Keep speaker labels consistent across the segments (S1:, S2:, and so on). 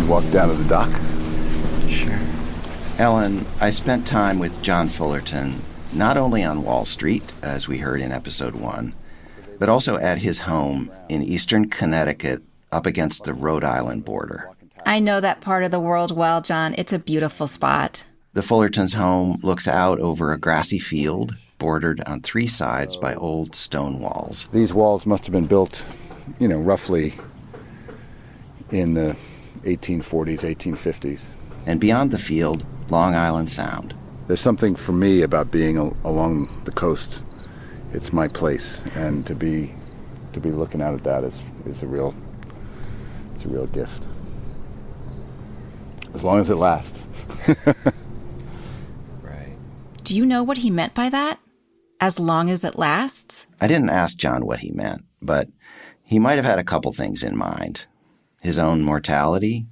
S1: walk down to the dock?
S2: Sure. Ellen, I spent time with John Fullerton, not only on Wall Street, as we heard in episode 1, but also at his home in eastern Connecticut up against the Rhode Island border.
S3: I know that part of the world well, John. It's a beautiful spot.
S2: The Fullerton's home looks out over a grassy field bordered on 3 sides by old stone walls.
S1: These walls must have been built, roughly in the 1840s, 1850s.
S2: And beyond the field, Long Island Sound.
S1: There's something for me about being along the coast. It's my place, and to be looking out at that is a real gift. As long as it lasts.
S2: Right.
S3: Do you know what he meant by that? As long as it lasts?
S2: I didn't ask John what he meant, but he might have had a couple things in mind. His own mortality,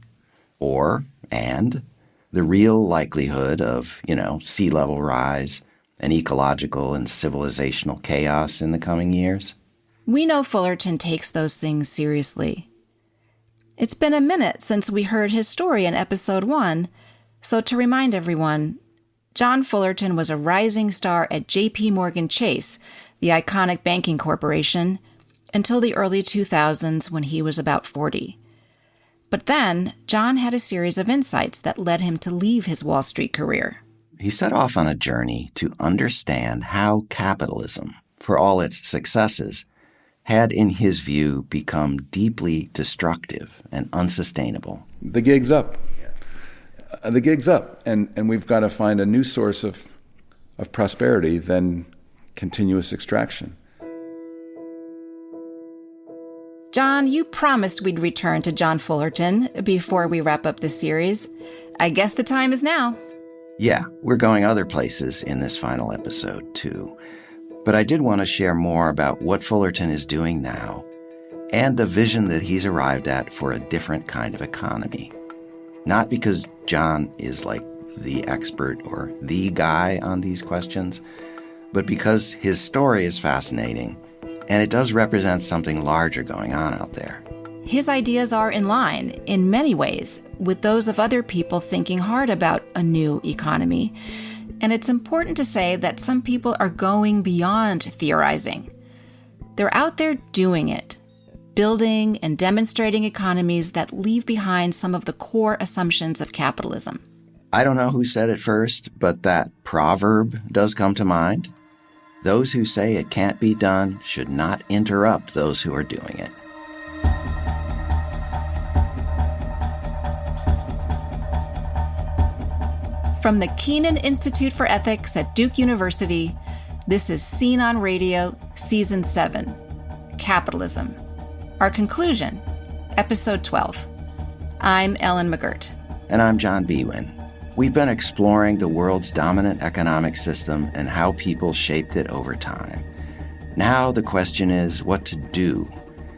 S2: and the real likelihood of, sea level rise and ecological and civilizational chaos in the coming years.
S3: We know Fullerton takes those things seriously. It's been a minute since we heard his story in episode 1, so to remind everyone, John Fullerton was a rising star at J.P. Morgan Chase, the iconic banking corporation, until the early 2000s when he was about 40. But then, John had a series of insights that led him to leave his Wall Street career.
S2: He set off on a journey to understand how capitalism, for all its successes, had, in his view, become deeply destructive and unsustainable.
S1: The gig's up. The gig's up, and we've got to find a new source of prosperity than continuous extraction.
S3: John, you promised we'd return to John Fullerton before we wrap up this series. I guess the time is now.
S2: Yeah, we're going other places in this final episode, too. But I did want to share more about what Fullerton is doing now and the vision that he's arrived at for a different kind of economy. Not because John is like the expert or the guy on these questions, but because his story is fascinating and it does represent something larger going on out there.
S3: His ideas are in line, in many ways, with those of other people thinking hard about a new economy. And it's important to say that some people are going beyond theorizing. They're out there doing it, building and demonstrating economies that leave behind some of the core assumptions of capitalism.
S2: I don't know who said it first, but that proverb does come to mind. Those who say it can't be done should not interrupt those who are doing it.
S3: From the Kenan Institute for Ethics at Duke University, this is Scene on Radio, Season 7, Capitalism. Our conclusion, Episode 12. I'm Ellen McGirt.
S2: And I'm John Biewen. We've been exploring the world's dominant economic system and how people shaped it over time. Now the question is what to do,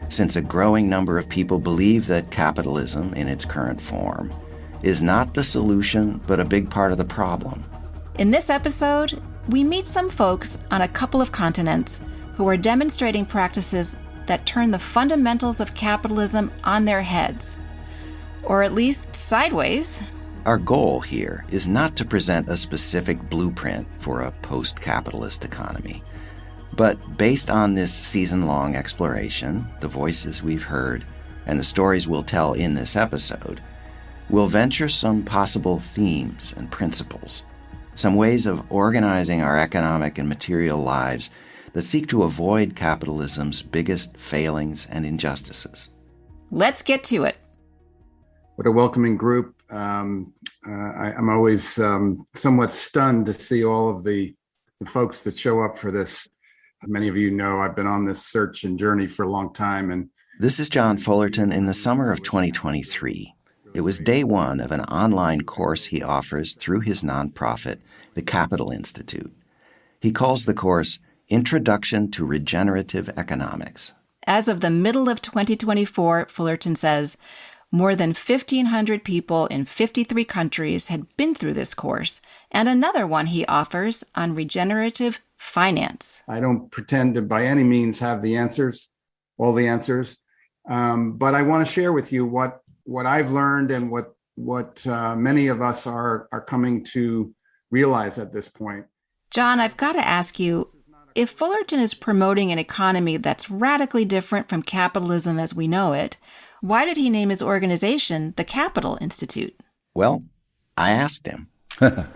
S2: since a growing number of people believe that capitalism, in its current form, is not the solution, but a big part of the problem.
S3: In this episode, we meet some folks on a couple of continents who are demonstrating practices that turn the fundamentals of capitalism on their heads, or at least sideways.
S2: Our goal here is not to present a specific blueprint for a post-capitalist economy, but based on this season-long exploration, the voices we've heard, and the stories we'll tell in this episode, we'll venture some possible themes and principles, some ways of organizing our economic and material lives that seek to avoid capitalism's biggest failings and injustices.
S3: Let's get to it.
S1: What a welcoming group. I'm always somewhat stunned to see all of the folks that show up for this. Many of you know I've been on this search and journey for a long time. And
S2: this is John Fullerton in the summer of 2023. It was day one of an online course he offers through his nonprofit, the Capitol Institute. He calls the course Introduction to Regenerative Economics.
S3: As of the middle of 2024, Fullerton says, more than 1,500 people in 53 countries had been through this course, and another one he offers on regenerative finance.
S1: I don't pretend to by any means have the answers, all the answers, but I want to share with you what what I've learned and what many of us are coming to realize at this point.
S3: John, I've got to ask you, if Fullerton is promoting an economy that's radically different from capitalism as we know it, why did he name his organization the Capital Institute?
S2: Well, I asked him.
S4: I've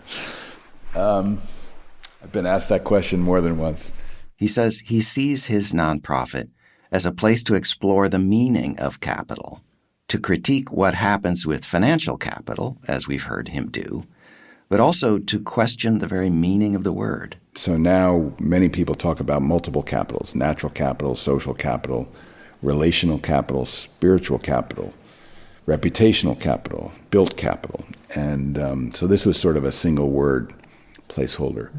S4: been asked that question more than once.
S2: He says he sees his nonprofit as a place to explore the meaning of capital, to critique what happens with financial capital, as we've heard him do, but also to question the very meaning of the word.
S4: So now many people talk about multiple capitals: natural capital, social capital, relational capital, spiritual capital, reputational capital, built capital. And so this was sort of a single word placeholder.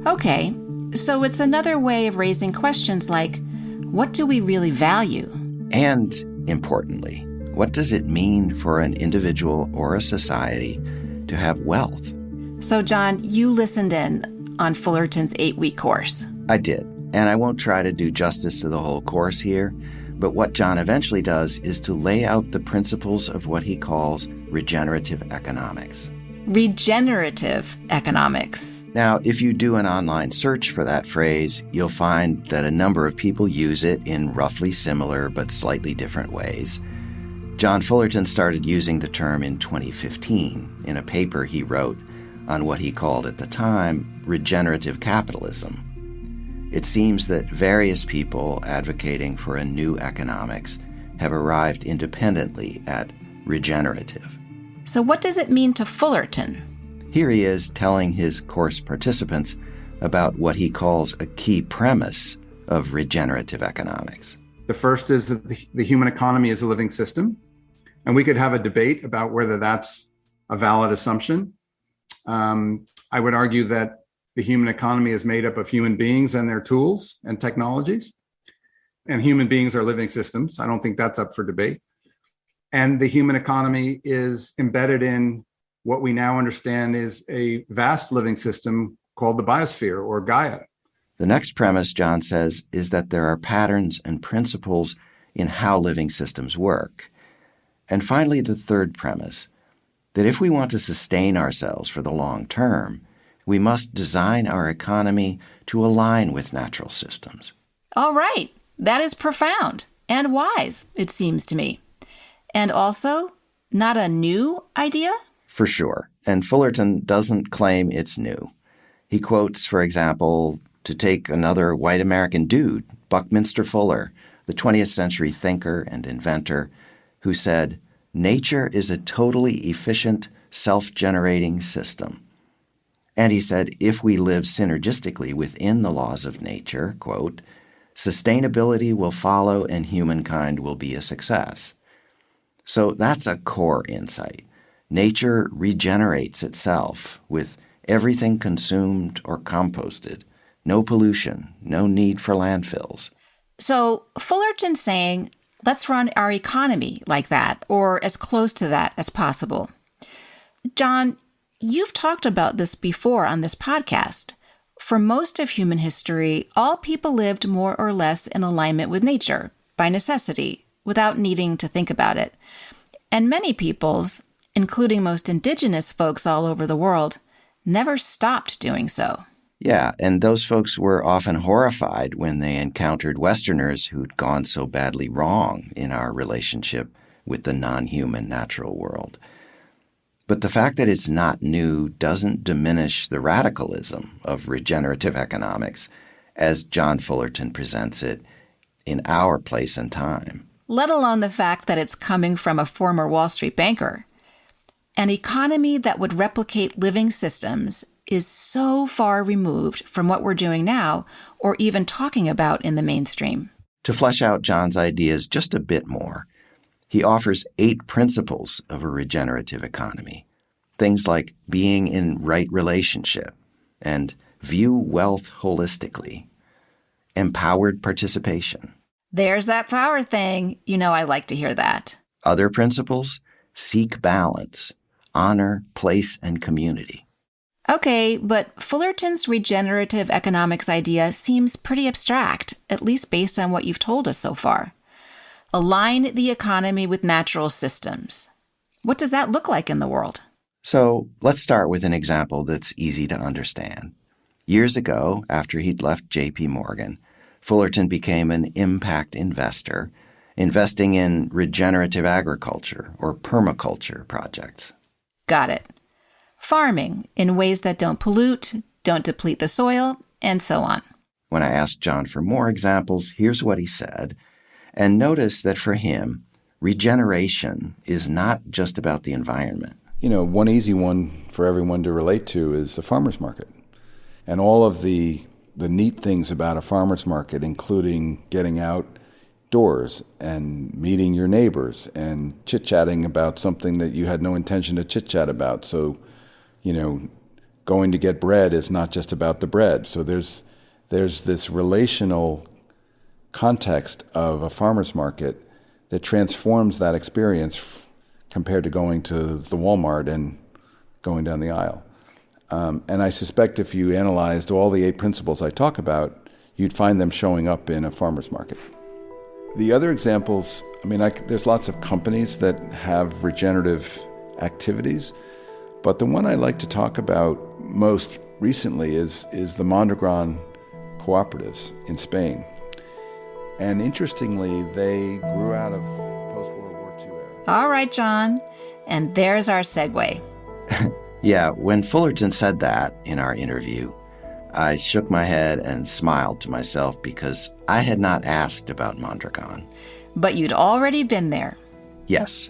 S3: Okay, so it's another way of raising questions like, what do we really value?
S2: And, importantly, what does it mean for an individual or a society to have wealth?
S3: So, John, you listened in on Fullerton's 8-week course.
S2: I did, and I won't try to do justice to the whole course here, but what John eventually does is to lay out the principles of what he calls regenerative economics.
S3: Regenerative economics.
S2: Now, if you do an online search for that phrase, you'll find that a number of people use it in roughly similar but slightly different ways. John Fullerton started using the term in 2015 in a paper he wrote on what he called at the time regenerative capitalism. It seems that various people advocating for a new economics have arrived independently at regenerative.
S3: So what does it mean to Fullerton?
S2: Here he is telling his course participants about what he calls a key premise of regenerative economics.
S1: The first is that the human economy is a living system, and we could have a debate about whether that's a valid assumption. I would argue that the human economy is made up of human beings and their tools and technologies, and human beings are living systems. I don't think that's up for debate. And the human economy is embedded in what we now understand is a vast living system called the biosphere or Gaia.
S2: The next premise, John says, is that there are patterns and principles in how living systems work. And finally, the third premise, that if we want to sustain ourselves for the long term, we must design our economy to align with natural systems.
S3: All right. That is profound and wise, it seems to me. And also, not a new idea?
S2: For sure. And Fullerton doesn't claim it's new. He quotes, for example, to take another white American dude, Buckminster Fuller, the 20th century thinker and inventor, who said, "Nature is a totally efficient, self-generating system." And he said, if we live synergistically within the laws of nature, quote, sustainability will follow and humankind will be a success. So that's a core insight. Nature regenerates itself with everything consumed or composted. No pollution, no need for landfills.
S3: So Fullerton's saying, let's run our economy like that, or as close to that as possible. John, you've talked about this before on this podcast. For most of human history, all people lived more or less in alignment with nature, by necessity, without needing to think about it. And many peoples, including most indigenous folks all over the world, never stopped doing so.
S2: Yeah, and those folks were often horrified when they encountered Westerners who'd gone so badly wrong in our relationship with the non-human natural world. But the fact that it's not new doesn't diminish the radicalism of regenerative economics as John Fullerton presents it in our place and time.
S3: Let alone the fact that it's coming from a former Wall Street banker. An economy that would replicate living systems is so far removed from what we're doing now or even talking about in the mainstream.
S2: To flesh out John's ideas just a bit more, he offers 8 principles of a regenerative economy. Things like being in right relationship and view wealth holistically, empowered participation.
S3: There's that power thing. You know I like to hear that.
S2: Other principles, seek balance, honor place and community.
S3: Okay, but Fullerton's regenerative economics idea seems pretty abstract, at least based on what you've told us so far. Align the economy with natural systems. What does that look like in the world?
S2: So let's start with an example that's easy to understand. Years ago, after he'd left J.P. Morgan, Fullerton became an impact investor, investing in regenerative agriculture or permaculture projects.
S3: Got it. Farming in ways that don't pollute, don't deplete the soil, and so on.
S2: When I asked John for more examples, here's what he said. And notice that for him, regeneration is not just about the environment.
S4: One easy one for everyone to relate to is the farmer's market. And all of the neat things about a farmer's market, including getting outdoors and meeting your neighbors and chit-chatting about something that you had no intention to chit-chat about. So, going to get bread is not just about the bread. So there's this relational context of a farmer's market that transforms that experience compared to going to the Walmart and going down the aisle. And I suspect if you analyzed all the 8 principles I talk about, you'd find them showing up in a farmer's market. The other examples, there's lots of companies that have regenerative activities, but the one I like to talk about most recently is the Mondragon cooperatives in Spain. And interestingly, they grew out of post-World War II era.
S3: All right, John. And there's our segue.
S2: Yeah, when Fullerton said that in our interview, I shook my head and smiled to myself because I had not asked about Mondragon.
S3: But you'd already been there.
S2: Yes.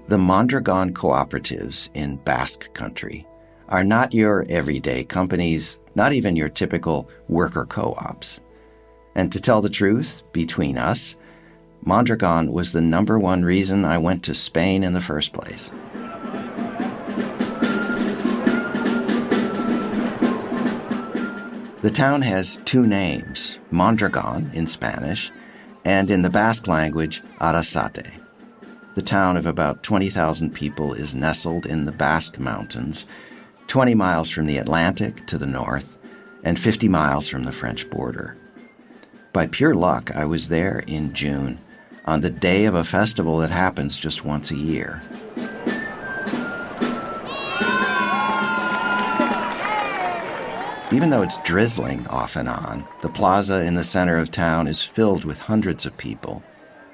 S2: The Mondragon cooperatives in Basque Country are not your everyday companies, not even your typical worker co-ops. And to tell the truth, between us, Mondragon was the #1 reason I went to Spain in the first place. The town has 2 names, Mondragon in Spanish, and in the Basque language, Arrasate. The town of about 20,000 people is nestled in the Basque Mountains, 20 miles from the Atlantic to the north, and 50 miles from the French border. By pure luck, I was there in June, on the day of a festival that happens just once a year. Even though it's drizzling off and on, the plaza in the center of town is filled with hundreds of people.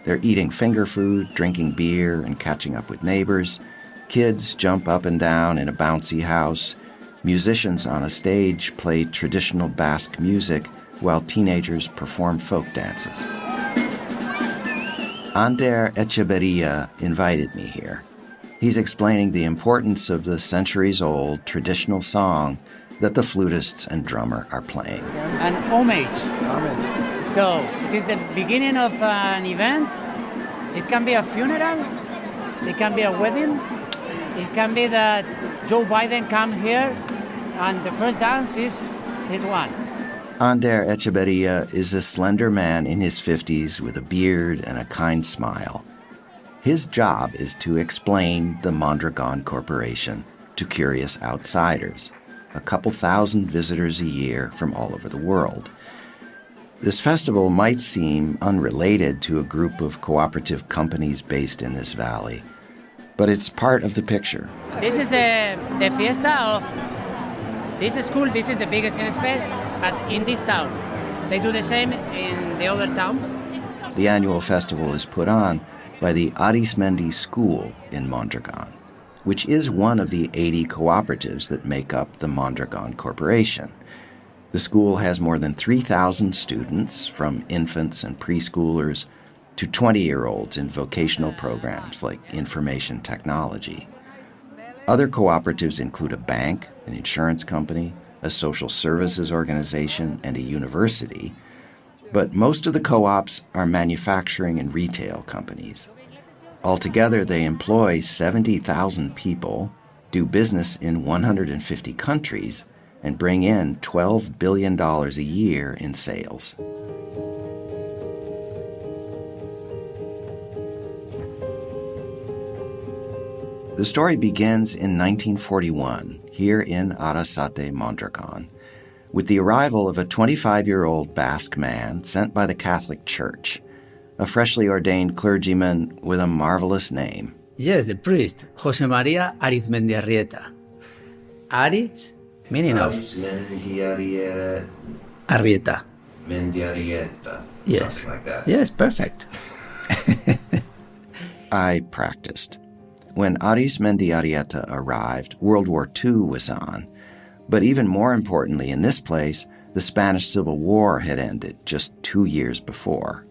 S2: They're eating finger food, drinking beer, and catching up with neighbors. Kids jump up and down in a bouncy house. Musicians on a stage play traditional Basque music while teenagers perform folk dances. Ander Echeverria invited me here. He's explaining the importance of the centuries-old traditional song that the flutists and drummer are playing.
S5: An homage. So it is the beginning of an event. It can be a funeral. It can be a wedding. It can be that Joe Biden come here and the first dance is this one.
S2: Ander Echeverria is a slender man in his 50s with a beard and a kind smile. His job is to explain the Mondragon Corporation to curious outsiders, a couple thousand visitors a year from all over the world. This festival might seem unrelated to a group of cooperative companies based in this valley, but it's part of the picture.
S5: This is the fiesta of this school. This is the biggest in Spain, but in this town. They do the same in the other towns.
S2: The annual festival is put on by the Arismendi School in Mondragon, which is one of the 80 cooperatives that make up the Mondragon Corporation. The school has more than 3,000 students, from infants and preschoolers to 20-year-olds in vocational programs like information technology. Other cooperatives include a bank, an insurance company, a social services organization, and a university. But most of the co-ops are manufacturing and retail companies. Altogether, they employ 70,000 people, do business in 150 countries, and bring in $12 billion a year in sales. The story begins in 1941, here in Arrasate, Mondragon, with the arrival of a 25-year-old Basque man sent by the Catholic Church. a freshly ordained clergyman with a marvelous name.
S6: Yes, the priest, Jose Maria Arizmendiarrieta. Aritz, meaning of Arrieta.
S2: Mendiarieta.
S6: Yes.
S2: Something like that.
S6: Yes, perfect.
S2: I practiced. When Arizmendiarrieta arrived, World War II was on. But even more importantly, in this place, the Spanish Civil War had ended just 2 years before.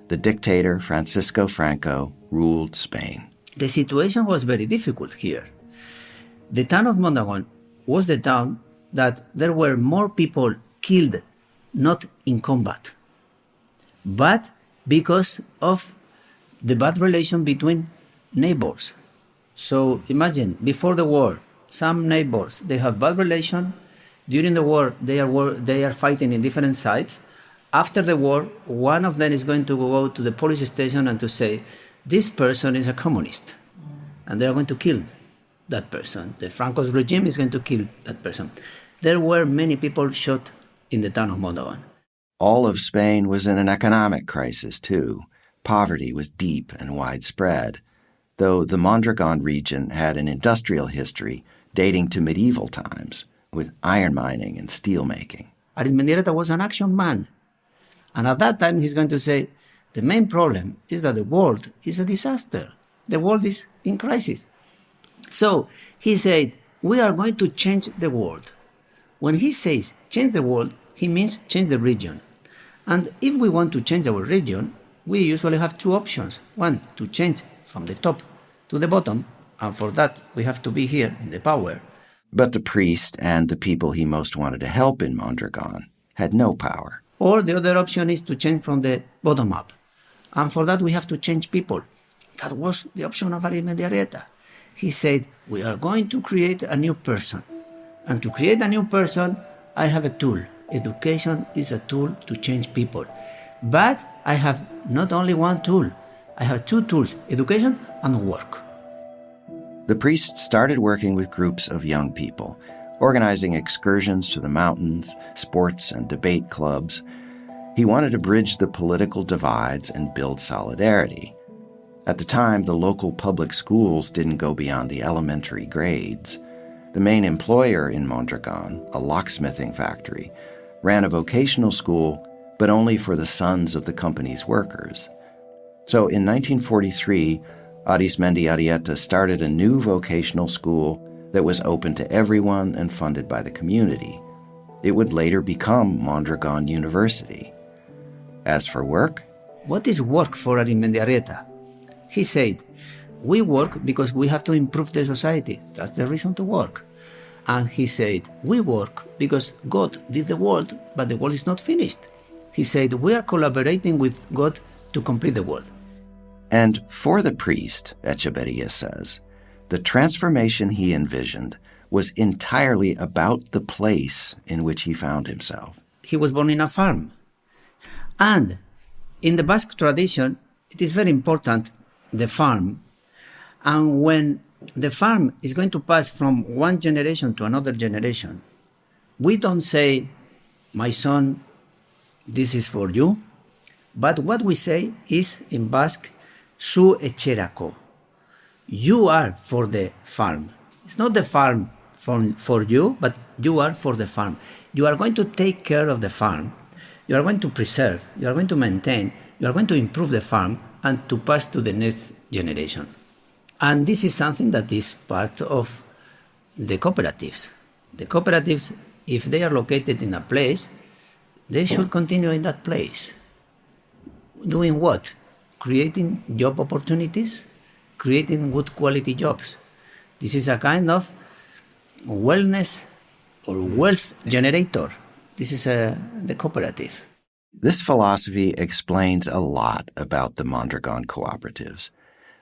S2: The dictator, Francisco Franco, ruled Spain.
S6: The situation was very difficult here. The town of Mondragon was the town that there were more people killed, not in combat, but because of the bad relation between neighbors. So imagine, before the war, some neighbors, they have bad relation. During the war, they are fighting in different sides. After the war, one of them is going to go to the police station and to say, this person is a communist, and they are going to kill that person. The Franco's regime is going to kill that person. There were many people shot in the town of Mondragon.
S2: All of Spain was in an economic crisis, too. Poverty was deep and widespread, though the Mondragon region had an industrial history dating to medieval times, with iron mining and steel making.
S6: Arizmendiarrieta was an action man. And at that time, he's going to say, the main problem is that the world is a disaster. The world is in crisis. So he said, we are going to change the world. When he says change the world, he means change the region. And if we want to change our region, we usually have two options. One, to change from the top to the bottom, and for that we have to be here in the power.
S2: But the priest and the people he most wanted to help in Mondragon had no power.
S6: Or the other option is to change from the bottom up. And for that we have to change people. That was the option of Arizmendiarrieta. He said, we are going to create a new person. And to create a new person, I have a tool. Education is a tool to change people. But I have not only one tool. I have two tools, education and work.
S2: The priest started working with groups of young people, organizing excursions to the mountains, sports and debate clubs. He wanted to bridge the political divides and build solidarity. At the time, the local public schools didn't go beyond the elementary grades. The main employer in Mondragon, a locksmithing factory, ran a vocational school, but only for the sons of the company's workers. So in 1943, Arizmendiarrieta started a new vocational school that was open to everyone and funded by the community. It would later become Mondragon University. As for work?
S6: What is work for Arizmendiarrieta? He said, we work because we have to improve the society. That's the reason to work. And he said, we work because God did the world, but the world is not finished. He said, we are collaborating with God to complete the world.
S2: And for the priest, Echeverria says, the transformation he envisioned was entirely about the place in which he found himself.
S6: He was born in a farm. And in the Basque tradition, it is very important, the farm. And when the farm is going to pass from one generation to another generation, we don't say, my son, this is for you. But what we say is, in Basque, zu etxerako. You are for the farm. It's not the farm for you, but you are for the farm. You are going to take care of the farm. You are going to preserve. You are going to maintain. You are going to improve the farm and to pass to the next generation. And this is something that is part of the cooperatives. The cooperatives, if they are located in a place, they should continue in that place. Doing what? Creating job opportunities, creating good quality jobs. This is a kind of wellness or wealth generator. This is the cooperative.
S2: This philosophy explains a lot about the Mondragon cooperatives.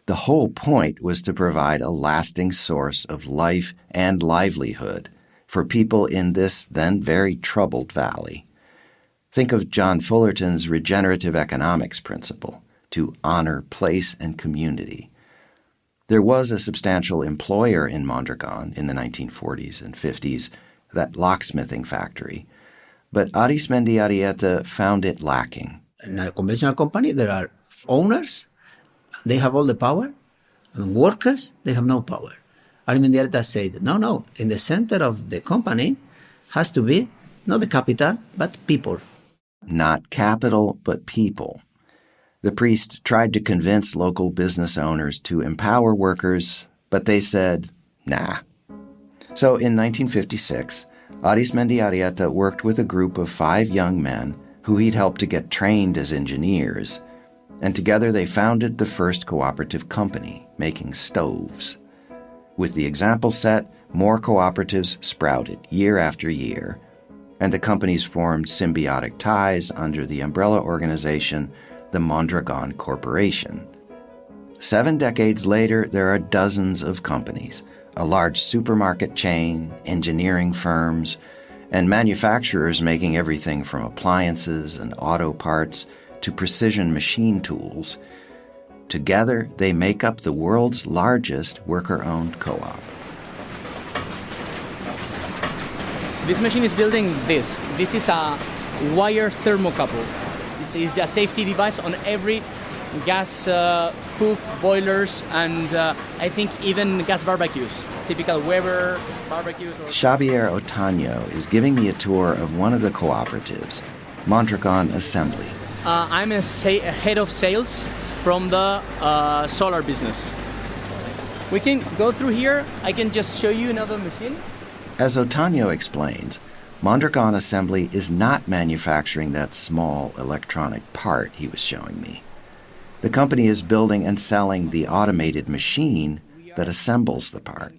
S2: The whole point was to provide a lasting source of life and livelihood for people in this then very troubled valley. Think of John Fullerton's regenerative economics principle, to honor place and community. There was a substantial employer in Mondragon in the 1940s and 50s, that locksmithing factory, but Arizmendiarrieta found it lacking.
S6: In a conventional company, there are owners, they have all the power, and workers, they have no power. Armendaritas said, no, in the center of the company has to be not the capital, but people.
S2: Not capital, but people. The priest tried to convince local business owners to empower workers, but they said, nah. So in 1956, Arizmendi Arrieta worked with a group of 5 young men who he'd helped to get trained as engineers, and together they founded the first cooperative company, making stoves. With the example set, more cooperatives sprouted year after year, and the companies formed symbiotic ties under the umbrella organization, the Mondragon Corporation. 7 decades later, there are dozens of companies, a large supermarket chain, engineering firms, and manufacturers making everything from appliances and auto parts to precision machine tools. Together, they make up the world's largest worker-owned co-op.
S7: This machine is building this. This is a wire thermocouple. This is a safety device on every gas cook, boilers, and I think even gas barbecues. Typical Weber barbecues.
S2: Xavier Otaño is giving me a tour of one of the cooperatives, Mondragon Assembly.
S7: I'm a head of sales from the solar business. We can go through here. I can just show you another machine.
S2: As Otaño explains, Mondragon Assembly is not manufacturing that small electronic part he was showing me. The company is building and selling the automated machine that assembles the part.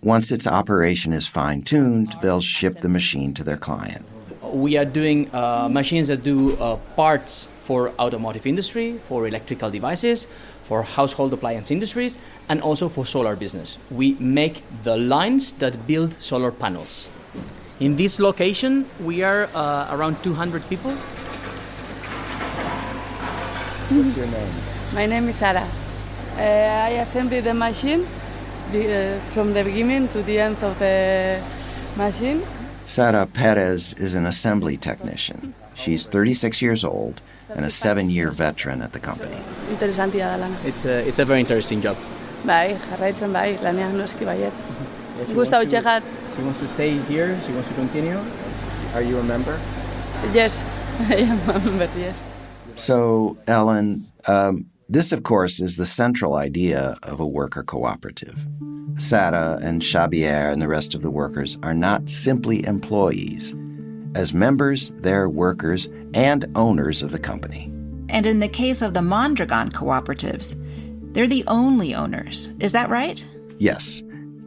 S2: Once its operation is fine-tuned, they'll ship the machine to their client.
S7: We are doing machines that do parts for automotive industry, for electrical devices, for household appliance industries, and also for solar business. We make the lines that build solar panels. In this location, we are around 200 people.
S2: What's your name?
S8: My name is Sara. I assembled the machine from the beginning to the end of the machine.
S2: Sara Perez is an assembly technician. She's 36 years old and a 7-year veteran at the company.
S7: It's a very interesting job.
S8: Bai, jarraitzen bai, lanean noski baiet. Gusta utxegat.
S7: She wants to stay here, she wants to continue.
S2: Are you a member?
S8: Yes, I am a member, yes.
S2: So, Ellen, this, of course, is the central idea of a worker cooperative. Sara and Xavier and the rest of the workers are not simply employees. As members, they're workers and owners of the company.
S3: And in the case of the Mondragon cooperatives, they're the only owners. Is that right?
S2: Yes.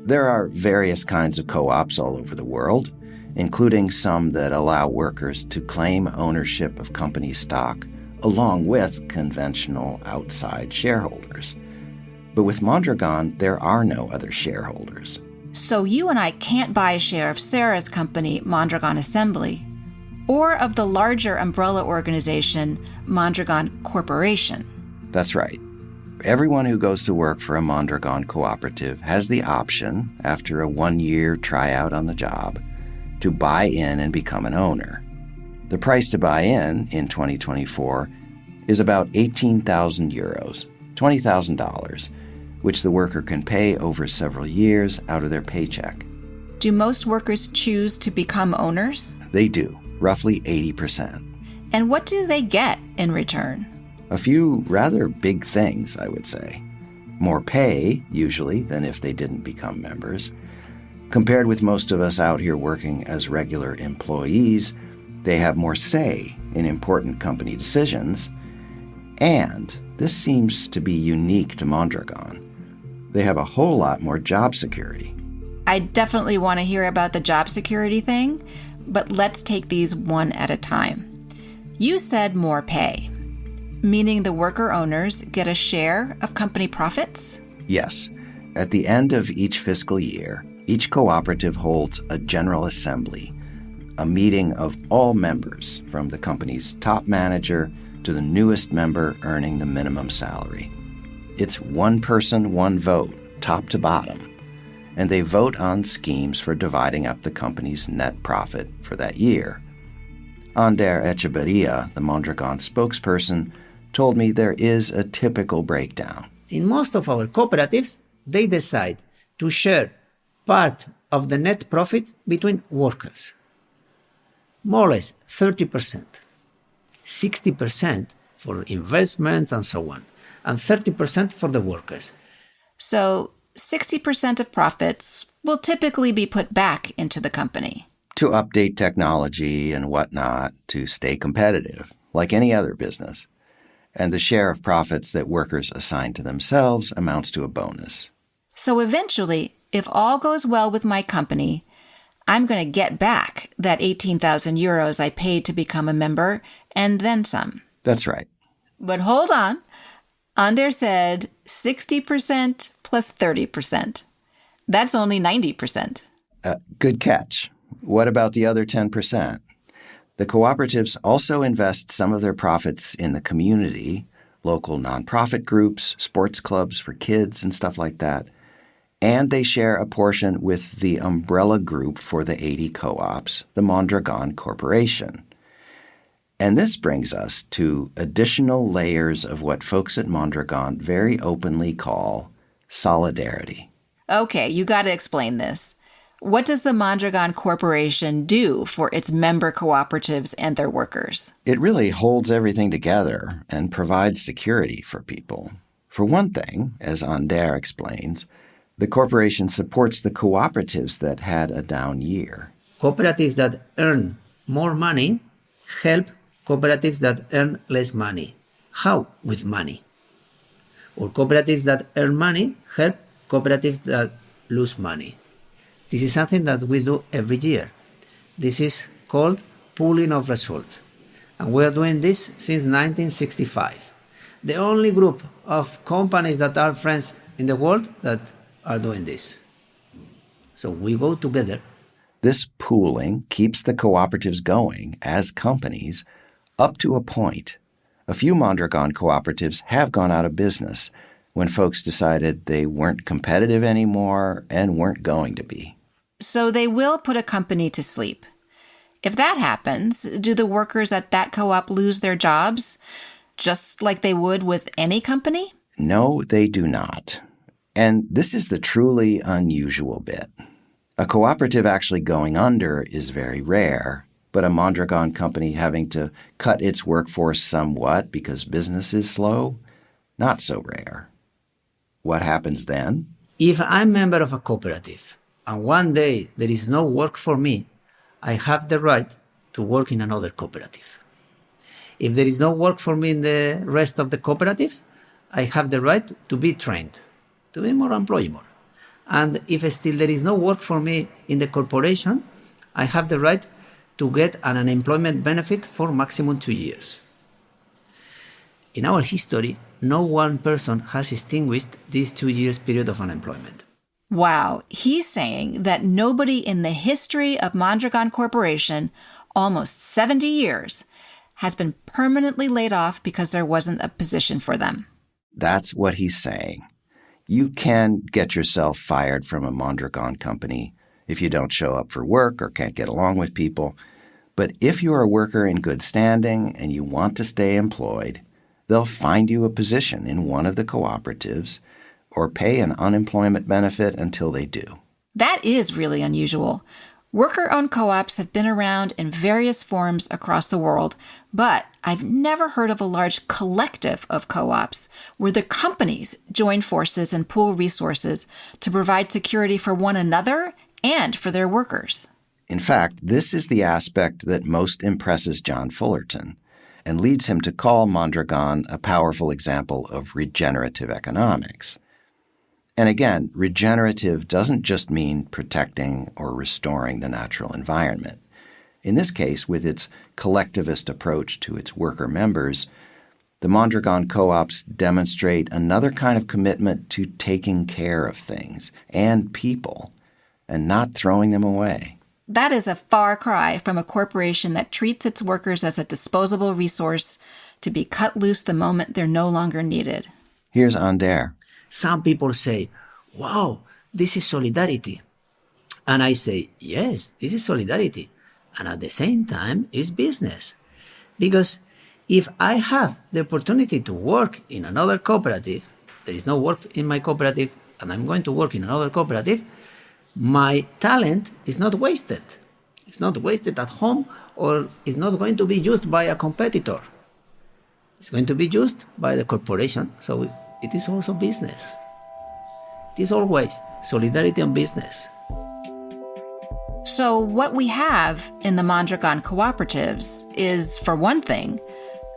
S2: There are various kinds of co-ops all over the world, including some that allow workers to claim ownership of company stock along with conventional outside shareholders. But with Mondragon, there are no other shareholders.
S3: So you and I can't buy a share of Sarah's company, Mondragon Assembly, or of the larger umbrella organization, Mondragon Corporation.
S2: That's right. Everyone who goes to work for a Mondragon cooperative has the option, after a 1-year tryout on the job, to buy in and become an owner. The price to buy in 2024, is about 18,000 euros, $20,000, which the worker can pay over several years out of their paycheck.
S3: Do most workers choose to become owners?
S2: They do, roughly 80%.
S3: And what do they get in return?
S2: A few rather big things, I would say. More pay, usually, than if they didn't become members. Compared with most of us out here working as regular employees, they have more say in important company decisions. And this seems to be unique to Mondragon. They have a whole lot more job security.
S3: I definitely want to hear about the job security thing, but let's take these one at a time. You said more pay, meaning the worker owners get a share of company profits?
S2: Yes. At the end of each fiscal year, each cooperative holds a general assembly, a meeting of all members, from the company's top manager to the newest member earning the minimum salary. It's one person, one vote, top to bottom, and they vote on schemes for dividing up the company's net profit for that year. Ander Echeverria, the Mondragon spokesperson, told me there is a typical breakdown.
S6: In most of our cooperatives, they decide to share part of the net profits between workers. More or less 30%. 60% for investments and so on, and 30% for the workers.
S3: So 60% of profits will typically be put back into the company.
S2: To update technology and whatnot to stay competitive, like any other business. And the share of profits that workers assign to themselves amounts to a bonus.
S3: So eventually, if all goes well with my company, I'm going to get back that 18,000 euros I paid to become a member and then some.
S2: That's right.
S3: But hold on. Anders said 60% plus 30%. That's only 90%.
S2: Good catch. What about the other 10%? The cooperatives also invest some of their profits in the community, local nonprofit groups, sports clubs for kids and stuff like that. And they share a portion with the umbrella group for the 80 co-ops, the Mondragon Corporation. And this brings us to additional layers of what folks at Mondragon very openly call solidarity.
S3: Okay, you got to explain this. What does the Mondragon Corporation do for its member cooperatives and their workers?
S2: It really holds everything together and provides security for people. For one thing, as Anders explains, the corporation supports the cooperatives that had a down year.
S6: Cooperatives that earn more money help cooperatives that earn less money. How? With money. Or cooperatives that earn money help cooperatives that lose money. This is something that we do every year. This is called pooling of results. And we are doing this since 1965. The only group of companies that are friends in the world that are doing this. So we go together.
S2: This pooling keeps the cooperatives going as companies up to a point. A few Mondragon cooperatives have gone out of business when folks decided they weren't competitive anymore and weren't going to be.
S3: So they will put a company to sleep. If that happens, do the workers at that co-op lose their jobs, just like they would with any company?
S2: No, they do not. And this is the truly unusual bit. A cooperative actually going under is very rare, but a Mondragon company having to cut its workforce somewhat because business is slow, not so rare. What happens then?
S6: If I'm a member of a cooperative and one day there is no work for me, I have the right to work in another cooperative. If there is no work for me in the rest of the cooperatives, I have the right to be trained, to be more employable. And if still there is no work for me in the corporation, I have the right to get an unemployment benefit for maximum 2 years. In our history, no one person has extinguished this 2 years period of unemployment.
S3: Wow, he's saying that nobody in the history of Mondragon Corporation, almost 70 years, has been permanently laid off because there wasn't a position for them.
S2: That's what he's saying. You can get yourself fired from a Mondragon company if you don't show up for work or can't get along with people. But if you're a worker in good standing and you want to stay employed, they'll find you a position in one of the cooperatives or pay an unemployment benefit until they do.
S3: That is really unusual. Worker-owned co-ops have been around in various forms across the world, but I've never heard of a large collective of co-ops where the companies join forces and pool resources to provide security for one another and for their workers.
S2: In fact, this is the aspect that most impresses John Fullerton and leads him to call Mondragon a powerful example of regenerative economics. And again, regenerative doesn't just mean protecting or restoring the natural environment. In this case, with its collectivist approach to its worker members, the Mondragon co-ops demonstrate another kind of commitment to taking care of things and people and not throwing them away.
S3: That is a far cry from a corporation that treats its workers as a disposable resource to be cut loose the moment they're no longer needed.
S2: Here's Anders.
S6: Some people say, wow, this is solidarity. And I say, yes, this is solidarity. And at the same time, it's business. Because If I have the opportunity to work in another cooperative, there is no work in my cooperative, and I'm going to work in another cooperative, my talent is not wasted. It's not wasted at home, or it's not going to be used by a competitor. It's going to be used by the corporation, so it is also business. It is always solidarity and business.
S3: So what we have in the Mondragon cooperatives is, for one thing,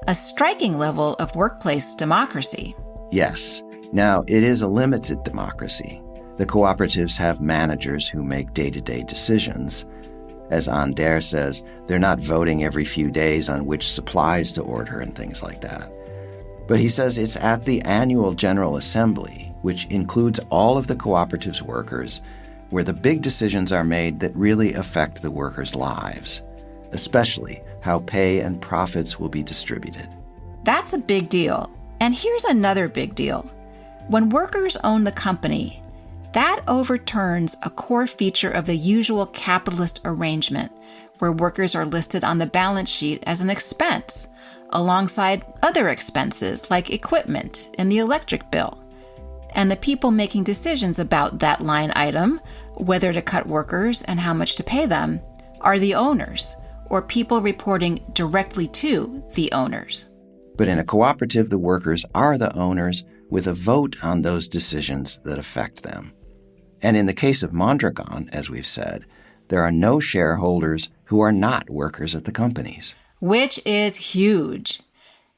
S3: a striking level of workplace democracy.
S2: Yes. Now, it is a limited democracy. The cooperatives have managers who make day-to-day decisions. As Ander says, they're not voting every few days on which supplies to order and things like that. But he says it's at the annual General Assembly, which includes all of the cooperative's workers, where the big decisions are made that really affect the workers' lives, especially how pay and profits will be distributed.
S3: That's a big deal. And here's another big deal. When workers own the company, that overturns a core feature of the usual capitalist arrangement, where workers are listed on the balance sheet as an expense, alongside other expenses like equipment and the electric bill. And the people making decisions about that line item, whether to cut workers and how much to pay them, are the owners, or people reporting directly to the owners.
S2: But in a cooperative, the workers are the owners with a vote on those decisions that affect them. And in the case of Mondragon, as we've said, there are no shareholders who are not workers at the companies.
S3: Which is huge.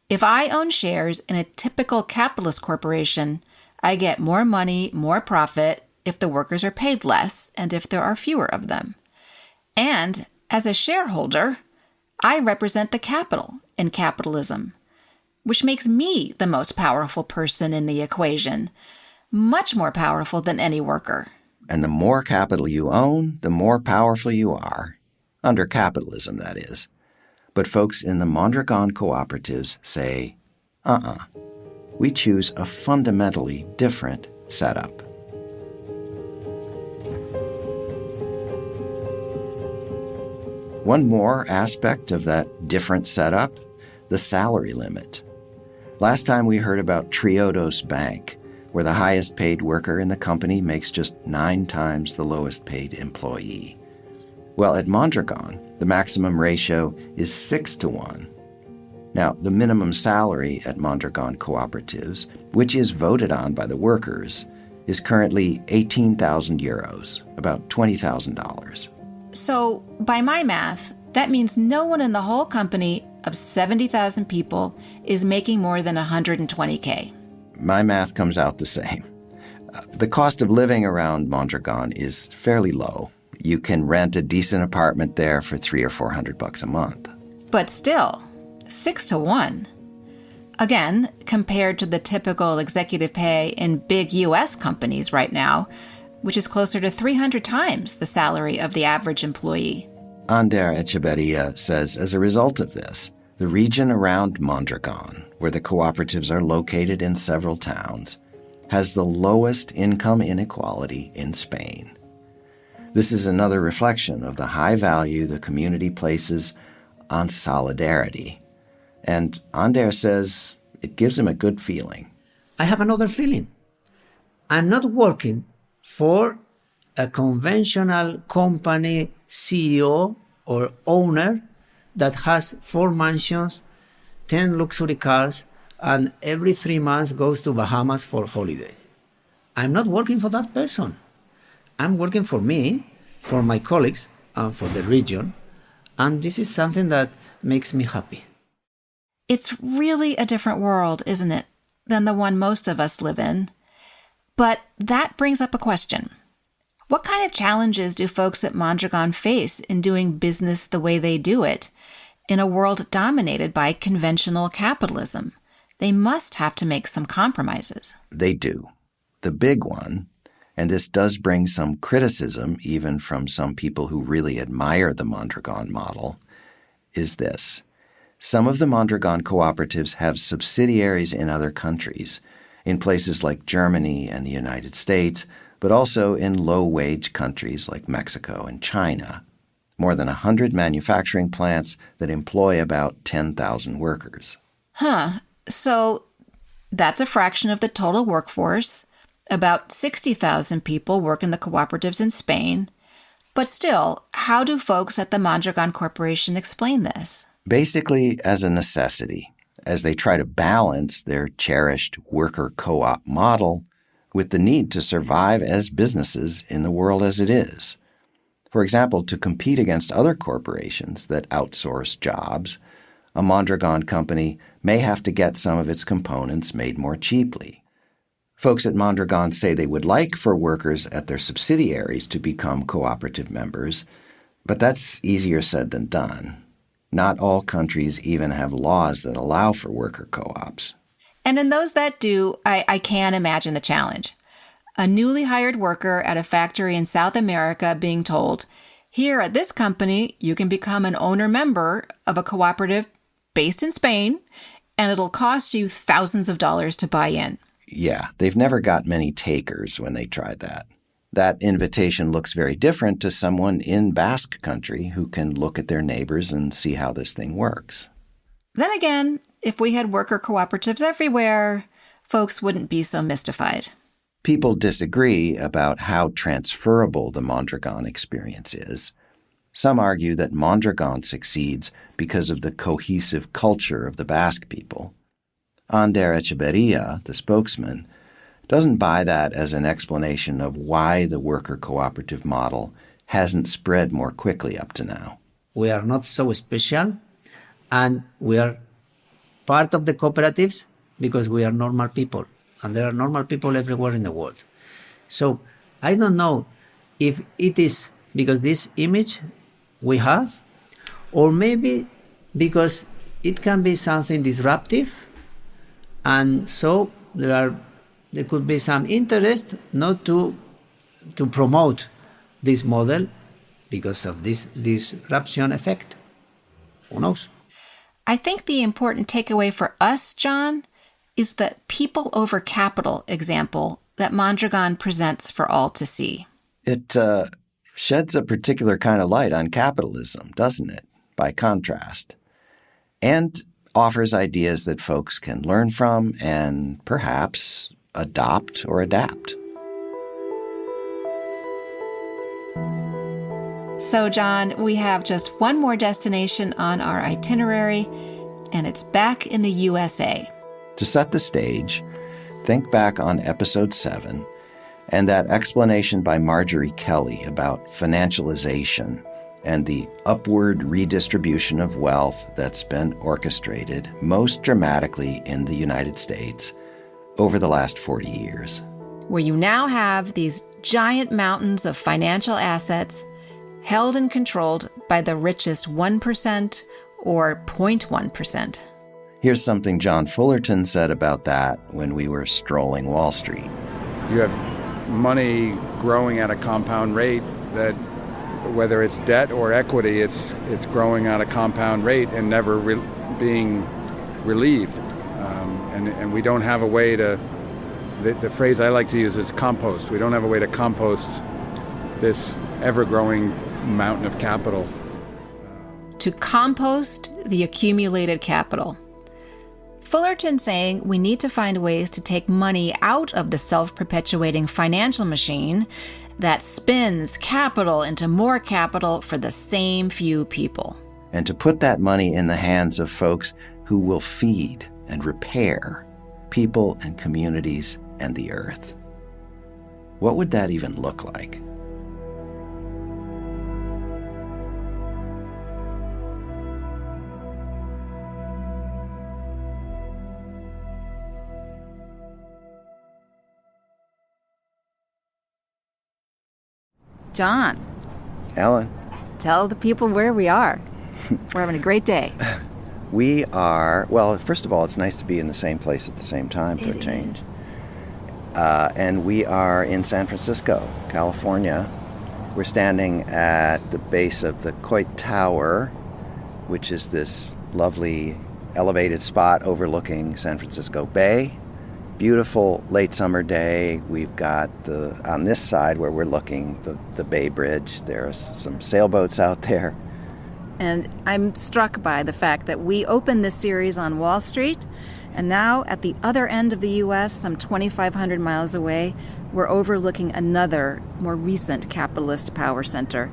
S3: If I own shares in a typical capitalist corporation, I get more money, more profit if the workers are paid less and if there are fewer of them. And as a shareholder, I represent the capital in capitalism, which makes me the most powerful person in the equation, much more powerful than any worker.
S2: And the more capital you own, the more powerful you are. Under capitalism, that is. But folks in the Mondragon cooperatives say, we choose a fundamentally different setup. One more aspect of that different setup, the salary limit. Last time we heard about Triodos Bank, where the highest paid worker in the company makes just 9 times the lowest paid employee. Well, at Mondragon, the maximum ratio is 6-to-1. Now, the minimum salary at Mondragon cooperatives, which is voted on by the workers, is currently 18,000 euros, about $20,000.
S3: So, by my math, that means no one in the whole company of 70,000 people is making more than 120K.
S2: My math comes out the same. The cost of living around Mondragon is fairly low. You can rent a decent apartment there for $300 or $400 a month.
S3: But still, 6-to-1. Again, compared to the typical executive pay in big U.S. companies right now, which is closer to 300 times the salary of the average employee.
S2: Ander Echeverria says as a result of this, the region around Mondragon, where the cooperatives are located in several towns, has the lowest income inequality in Spain. This is another reflection of the high value the community places on solidarity. And Ander says it gives him a good feeling.
S6: I have another feeling. I'm not working for a conventional company CEO or owner that has 4 mansions, 10 luxury cars, and every 3 months goes to Bahamas for holiday. I'm not working for that person. I'm working for me, for my colleagues, and for the region, and this is something that makes me happy.
S3: It's really a different world, isn't it, than the one most of us live in? But that brings up a question. What kind of challenges do folks at Mondragon face in doing business the way they do it in a world dominated by conventional capitalism? They must have to make some compromises.
S2: They do. The big one, and this does bring some criticism even from some people who really admire the Mondragon model, is this. Some of the Mondragon cooperatives have subsidiaries in other countries, in places like Germany and the United States, but also in low-wage countries like Mexico and China. more than 100 manufacturing plants that employ about 10,000 workers.
S3: So that's a fraction of the total workforce. About 60,000 people work in the cooperatives in Spain. But still, how do folks at the Mondragon Corporation explain this?
S2: Basically as a necessity, as they try to balance their cherished worker co-op model with the need to survive as businesses in the world as it is. For example, to compete against other corporations that outsource jobs, a Mondragon company may have to get some of its components made more cheaply. Folks at Mondragon say they would like for workers at their subsidiaries to become cooperative members, but that's easier said than done. Not all countries even have laws that allow for worker co-ops.
S3: And in those that do, I can imagine the challenge. A newly hired worker at a factory in South America being told, here at this company, you can become an owner-member of a cooperative based in Spain, and it'll cost you thousands of dollars to buy in.
S2: Yeah, they've never got many takers when they tried that. That invitation looks very different to someone in Basque Country who can look at their neighbors and see how this thing works.
S3: Then again, if we had worker cooperatives everywhere, folks wouldn't be so mystified.
S2: People disagree about how transferable the Mondragon experience is. Some argue that Mondragon succeeds because of the cohesive culture of the Basque people. Ander Echeverria, the spokesman, doesn't buy that as an explanation of why the worker cooperative model hasn't spread more quickly up to now.
S6: We are not so special, and we are part of the cooperatives because we are normal people, and there are normal people everywhere in the world. So I don't know if it is because this image we have, or maybe because it can be something disruptive, and so there could be some interest not to promote this model because of this disruption effect. Who knows?
S3: I think the important takeaway for us, John, is the people over capital example that Mondragon presents for all to see.
S2: It sheds a particular kind of light on capitalism, doesn't it, by contrast? And offers ideas that folks can learn from and perhaps adopt or adapt.
S3: So, John, we have just one more destination on our itinerary, and it's back in the USA.
S2: To set the stage, think back on Episode 7 and that explanation by Marjorie Kelly about financialization and the upward redistribution of wealth that's been orchestrated most dramatically in the United States over the last 40 years.
S3: Where you now have these giant mountains of financial assets held and controlled by the richest 1% or 0.1%.
S2: Here's something John Fullerton said about that when we were strolling Wall Street.
S1: You have money growing at a compound rate that, whether it's debt or equity, it's growing at a compound rate and never being relieved. And we don't have a way to, the phrase I like to use is compost. We don't have a way to compost this ever-growing mountain of capital.
S3: To compost the accumulated capital. Fullerton saying we need to find ways to take money out of the self-perpetuating financial machine that spins capital into more capital for the same few people.
S2: And to put that money in the hands of folks who will feed and repair people and communities and the earth. What would that even look like?
S3: John.
S2: Ellen.
S3: Tell the people where we are. We're having a great day.
S2: We are, well, first of all, it's nice to be in the same place at the same time for a change. And we are in San Francisco, California. We're standing at the base of the Coit Tower, which is this lovely elevated spot overlooking San Francisco Bay. beautiful late summer day. We've got on this side where we're looking, the Bay Bridge. There are some sailboats out there.
S3: And I'm struck by the fact that we opened this series on Wall Street, and now at the other end of the U.S., some 2,500 miles away, we're overlooking another, more recent capitalist power center,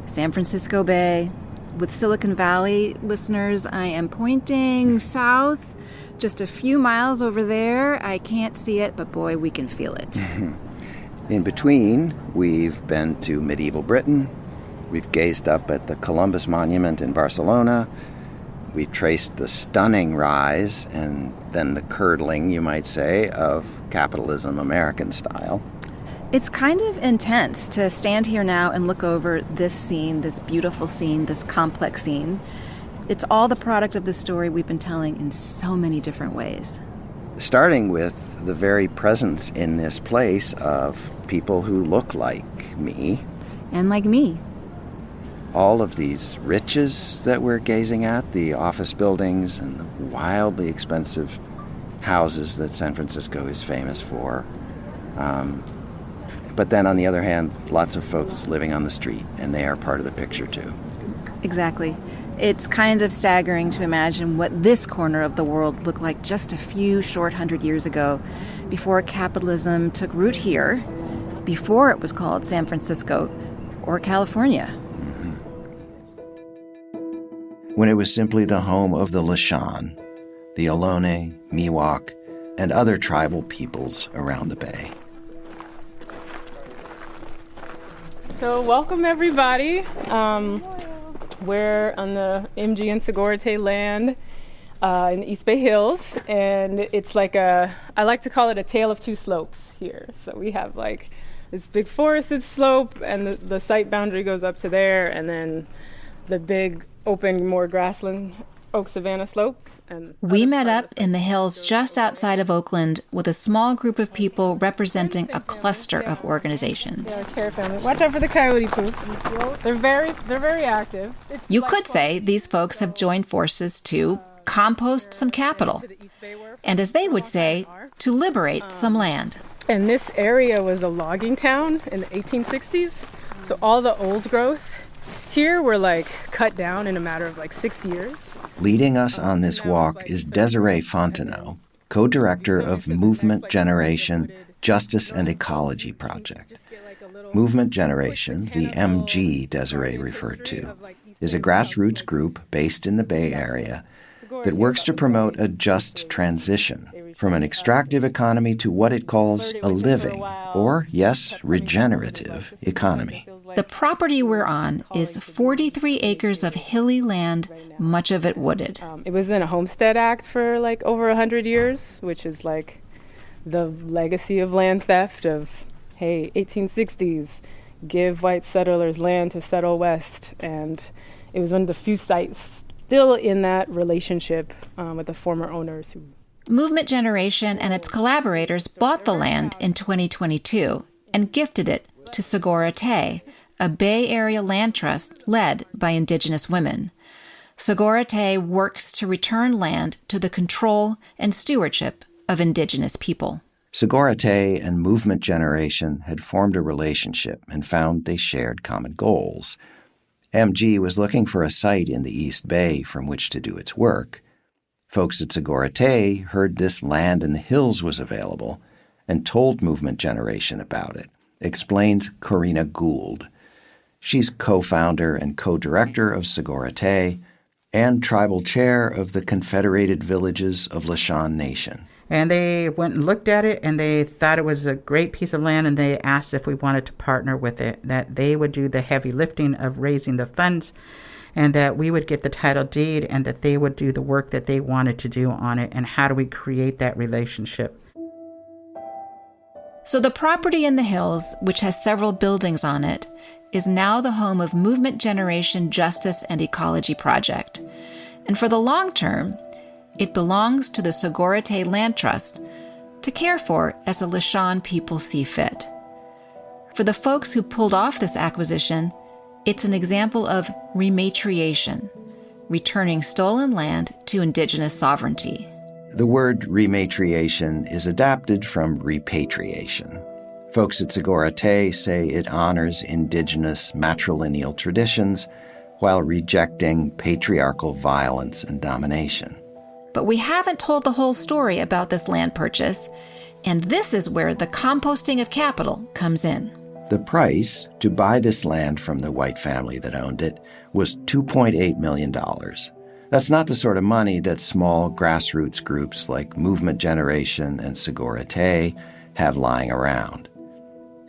S3: San Francisco Bay. With Silicon Valley listeners, I am pointing south, just a few miles over there. I can't see it, but boy, we can feel it.
S2: In between, we've been to medieval Britain. We've gazed up at the Columbus Monument in Barcelona. We traced the stunning rise and then the curdling, you might say, of capitalism American style.
S3: It's kind of intense to stand here now and look over this scene, this beautiful scene, this complex scene. It's all the product of the story we've been telling in so many different ways.
S2: Starting with the very presence in this place of people who look like me.
S3: And like me.
S2: All of these riches that we're gazing at, the office buildings and the wildly expensive houses that San Francisco is famous for. But then on the other hand, lots of folks living on the street, and they are part of the picture too.
S3: Exactly. It's kind of staggering to imagine what this corner of the world looked like just a few short 100 years ago, before capitalism took root here, before it was called San Francisco or California.
S2: When it was simply the home of the Lishan, the Ohlone, Miwok, and other tribal peoples around the bay.
S9: So welcome everybody. We're on the MG and Segorite land in the East Bay Hills, and it's like I like to call it a tale of two slopes here. So we have like this big forested slope, and the site boundary goes up to there, and then the big open, more grassland oak savanna slope. And
S3: we met up in the hills just outside of Oakland with a small group of people representing a cluster of organizations.
S9: Yeah, care family. Watch out for the coyote poop. They're very active.
S3: You could say these folks have joined forces to compost some capital, and as they would say, to liberate some land.
S9: And this area was a logging town in the 1860s, so all the old growth here were like cut down in a matter of like 6 years.
S2: Leading us on this walk is Desiree Fontenot, co-director of Movement Generation Justice and Ecology Project. Movement Generation, the MG Desiree referred to, is a grassroots group based in the Bay Area that works to promote a just transition from an extractive economy to what it calls a living, or, yes, regenerative economy.
S3: The property we're on is 43 acres of hilly land, much of it wooded.
S9: It was in a Homestead Act for like over 100 years, which is like the legacy of land theft of, hey, 1860s, give white settlers land to settle west. And it was one of the few sites still in that relationship with the former owners.
S3: Movement Generation and its collaborators bought the land in 2022 and gifted it to Segora Te, a Bay Area land trust led by Indigenous women. Segora Te works to return land to the control and stewardship of Indigenous people.
S2: Segora Te and Movement Generation had formed a relationship and found they shared common goals. MG was looking for a site in the East Bay from which to do its work. Folks at Segora Te heard this land in the hills was available and told Movement Generation about it, explains Corina Gould. She's co-founder and co-director of Segora Te and tribal chair of the Confederated Villages of Lishan Nation.
S10: And they went and looked at it, and they thought it was a great piece of land, and they asked if we wanted to partner with it, that they would do the heavy lifting of raising the funds, and that we would get the title deed, and that they would do the work that they wanted to do on it. And how do we create that relationship?
S3: So the property in the hills, which has several buildings on it, is now the home of Movement Generation Justice and Ecology Project. And for the long term, it belongs to the Segora Te Land Trust to care for as the Lishan people see fit. For the folks who pulled off this acquisition, it's an example of rematriation, returning stolen land to Indigenous sovereignty.
S2: The word rematriation is adapted from repatriation. Folks at Segura Te say it honors indigenous matrilineal traditions while rejecting patriarchal violence and domination.
S3: But we haven't told the whole story about this land purchase, and this is where the composting of capital comes in.
S2: The price to buy this land from the white family that owned it was $2.8 million. That's not the sort of money that small grassroots groups like Movement Generation and Segura Te have lying around.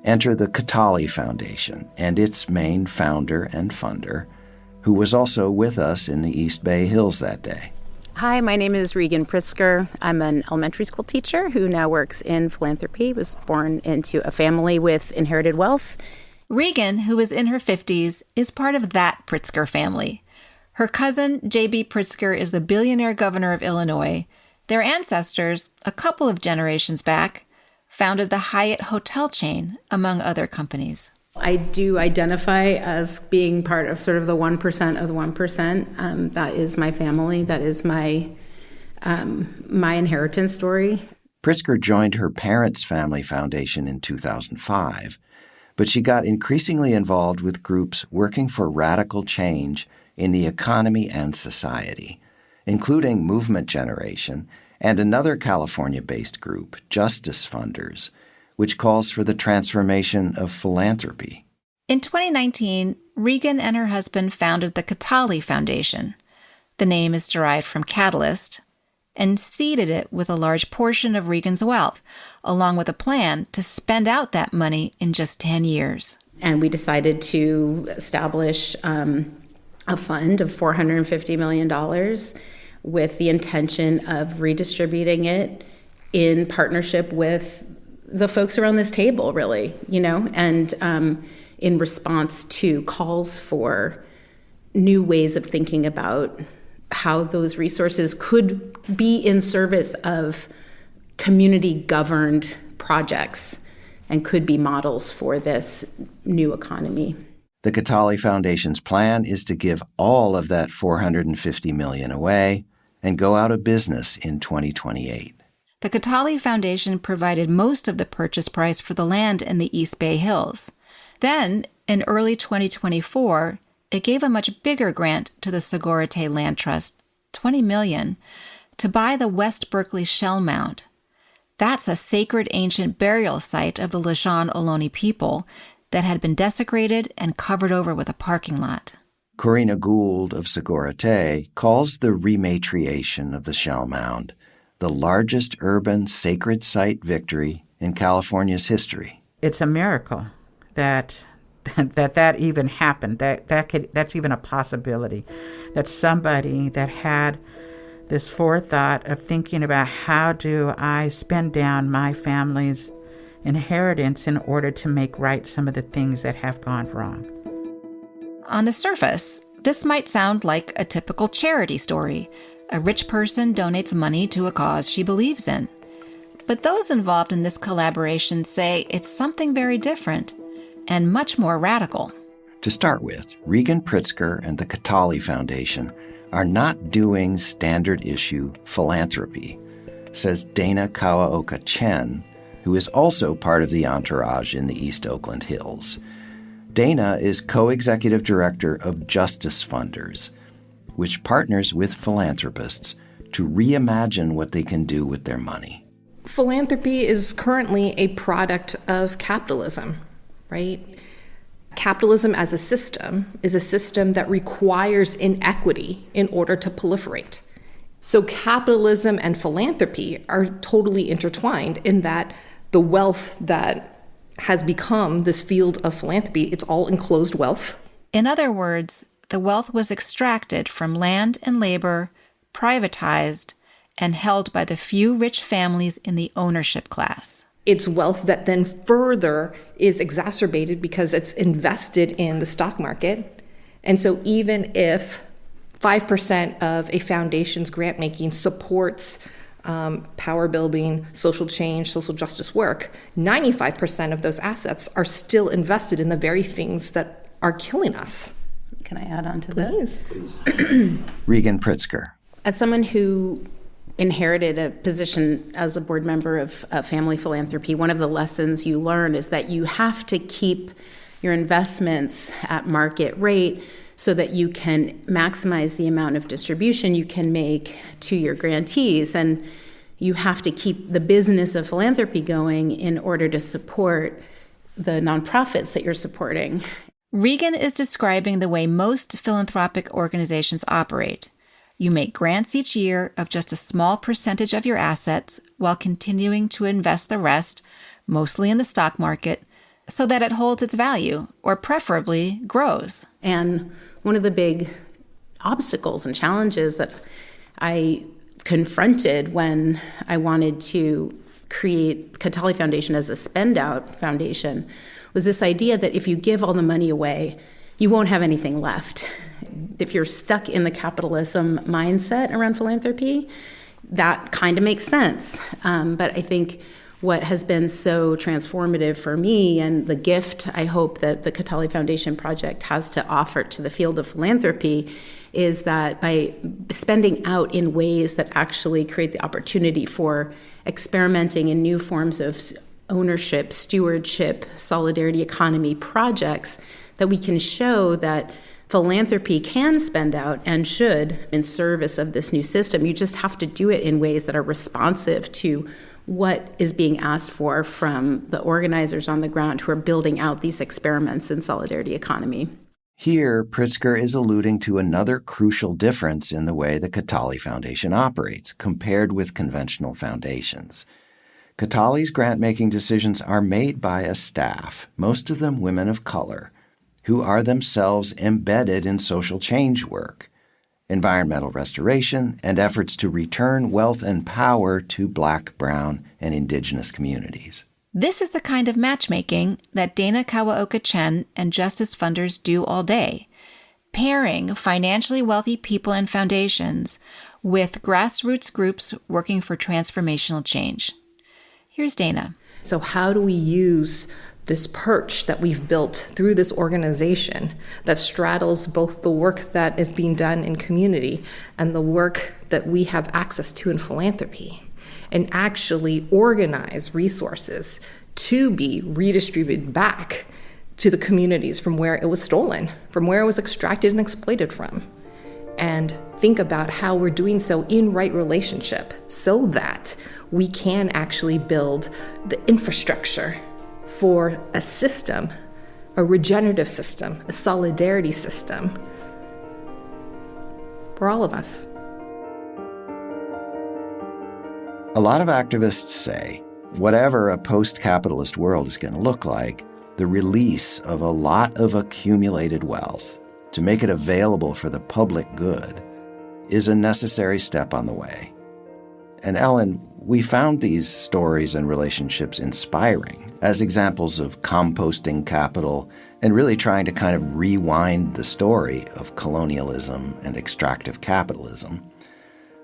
S2: Enter the Catali Foundation and its main founder and funder, who was also with us in the East Bay Hills that day.
S11: Hi, my name is Regan Pritzker. I'm an elementary school teacher who now works in philanthropy, was born into a family with inherited wealth.
S3: Regan, who is in her 50s, is part of that Pritzker family. Her cousin, J.B. Pritzker, is the billionaire governor of Illinois. Their ancestors, a couple of generations back, founded the Hyatt hotel chain, among other companies.
S11: I do identify as being part of sort of the 1% of the 1%. That is my family. That is my inheritance story.
S2: Pritzker joined her parents' family foundation in 2005, but she got increasingly involved with groups working for radical change in the economy and society, including Movement Generation and another California-based group, Justice Funders, which calls for the transformation of philanthropy.
S3: In 2019, Regan and her husband founded the Catali Foundation. The name is derived from Catalyst, and seeded it with a large portion of Regan's wealth, along with a plan to spend out that money in just 10 years.
S11: And we decided to establish a fund of $450 million with the intention of redistributing it in partnership with the folks around this table, really, and in response to calls for new ways of thinking about how those resources could be in service of community-governed projects and could be models for this new economy.
S2: The Catali Foundation's plan is to give all of that $450 million away and go out of business in 2028.
S3: The Catali Foundation provided most of the purchase price for the land in the East Bay Hills. Then, in early 2024, it gave a much bigger grant to the Segura Te Land Trust, $20 million, to buy the West Berkeley Shell Mound. That's a sacred ancient burial site of the Lisjan Ohlone people that had been desecrated and covered over with a parking lot.
S2: Corina Gould of Segura Te calls the rematriation of the Shell Mound the largest urban sacred site victory in California's history.
S10: It's a miracle that even happened, that's even a possibility, that somebody that had this forethought of thinking about how do I spend down my family's inheritance in order to make right some of the things that have gone wrong.
S3: On the surface, this might sound like a typical charity story. A rich person donates money to a cause she believes in. But those involved in this collaboration say it's something very different and much more radical.
S2: To start with, Regan Pritzker and the Catali Foundation are not doing standard-issue philanthropy, says Dana Kawaoka Chen, who is also part of the entourage in the East Oakland Hills. Dana is co-executive director of Justice Funders, which partners with philanthropists to reimagine what they can do with their money.
S12: Philanthropy is currently a product of capitalism, right? Capitalism as a system is a system that requires inequity in order to proliferate. So capitalism and philanthropy are totally intertwined in that the wealth that has become this field of philanthropy, it's all enclosed wealth.
S3: In other words, the wealth was extracted from land and labor, privatized, and held by the few rich families in the ownership class.
S12: It's wealth that then further is exacerbated because it's invested in the stock market. And so even if 5% of a foundation's grant making supports power building, social change, social justice work, 95% of those assets are still invested in the very things that are killing us.
S11: Can I add on to that?
S12: Please.
S2: Regan Pritzker.
S11: As someone who inherited a position as a board member of Family Philanthropy, one of the lessons you learn is that you have to keep your investments at market rate so that you can maximize the amount of distribution you can make to your grantees. And you have to keep the business of philanthropy going in order to support the nonprofits that you're supporting.
S3: Regan is describing the way most philanthropic organizations operate. You make grants each year of just a small percentage of your assets while continuing to invest the rest, mostly in the stock market, so that it holds its value, or preferably grows.
S11: And one of the big obstacles and challenges that I confronted when I wanted to create Cataly Foundation as a spend-out foundation was this idea that if you give all the money away, you won't have anything left. If you're stuck in the capitalism mindset around philanthropy, that kind of makes sense. But I think what has been so transformative for me and the gift I hope that the Cataly Foundation project has to offer to the field of philanthropy is that by spending out in ways that actually create the opportunity for experimenting in new forms of ownership, stewardship, solidarity economy projects, that we can show that philanthropy can spend out and should in service of this new system. You just have to do it in ways that are responsive to what is being asked for from the organizers on the ground who are building out these experiments in solidarity economy.
S2: Here, Pritzker is alluding to another crucial difference in the way the Cataly Foundation operates compared with conventional foundations. Cataly's grant-making decisions are made by a staff, most of them women of color, who are themselves embedded in social change work, environmental restoration, and efforts to return wealth and power to Black, Brown, and Indigenous communities.
S3: This is the kind of matchmaking that Dana Kawaoka Chen and Justice funders do all day, pairing financially wealthy people and foundations with grassroots groups working for transformational change. Here's Dana.
S12: So how do we use this perch that we've built through this organization that straddles both the work that is being done in community and the work that we have access to in philanthropy, and actually organize resources to be redistributed back to the communities from where it was stolen, from where it was extracted and exploited from, and think about how we're doing so in right relationship so that we can actually build the infrastructure for a system, a regenerative system, a solidarity system for all of us.
S2: A lot of activists say, whatever a post-capitalist world is going to look like, the release of a lot of accumulated wealth to make it available for the public good is a necessary step on the way. And Ellen, we found these stories and relationships inspiring as examples of composting capital and really trying to kind of rewind the story of colonialism and extractive capitalism.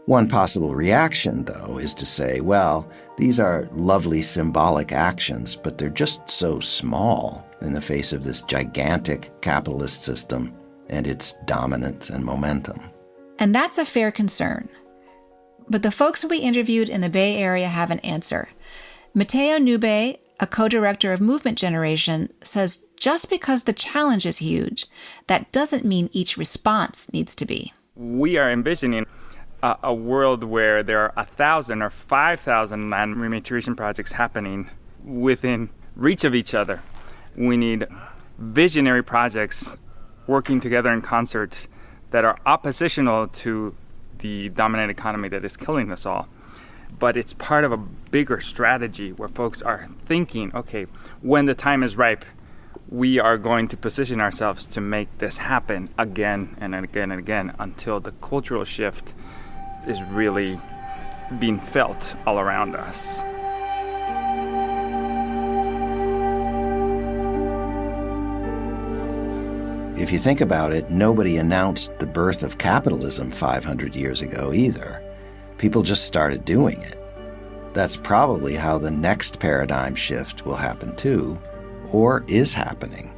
S2: One possible reaction, though, is to say, well, these are lovely symbolic actions, but they're just so small in the face of this gigantic capitalist system and its dominance and momentum.
S3: And that's a fair concern. But the folks we interviewed in the Bay Area have an answer. Mateo Nube, a co-director of Movement Generation, says just because the challenge is huge, that doesn't mean each response needs to be.
S13: We are envisioning a world where there are 1,000 or 5,000 land rematriation projects happening within reach of each other. We need visionary projects working together in concert that are oppositional to the dominant economy that is killing us all. But it's part of a bigger strategy where folks are thinking, okay, when the time is ripe, we are going to position ourselves to make this happen again and again and again until the cultural shift is really being felt all around us.
S2: If you think about it, nobody announced the birth of capitalism 500 years ago either. People just started doing it. That's probably how the next paradigm shift will happen too, or is happening.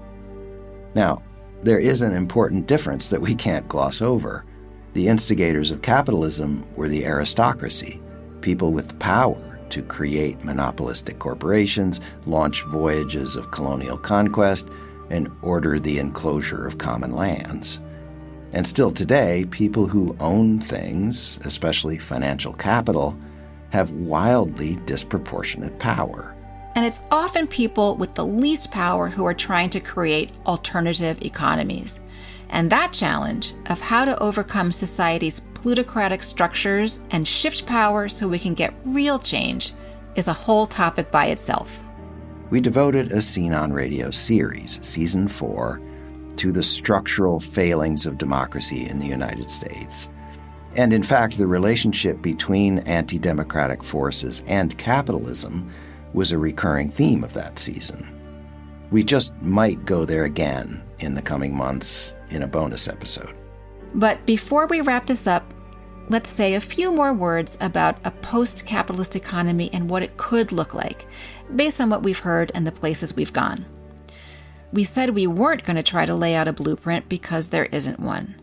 S2: Now, there is an important difference that we can't gloss over. The instigators of capitalism were the aristocracy, people with the power to create monopolistic corporations, launch voyages of colonial conquest, and order the enclosure of common lands. And still today, people who own things, especially financial capital, have wildly disproportionate power.
S3: And it's often people with the least power who are trying to create alternative economies. And that challenge of how to overcome society's plutocratic structures and shift power so we can get real change is a whole topic by itself.
S2: We devoted a Scene on Radio series, Season 4, to the structural failings of democracy in the United States. And in fact, the relationship between anti-democratic forces and capitalism was a recurring theme of that season. We just might go there again in the coming months in a bonus episode.
S3: But before we wrap this up, let's say a few more words about a post-capitalist economy and what it could look like, based on what we've heard and the places we've gone. We said we weren't going to try to lay out a blueprint because there isn't one.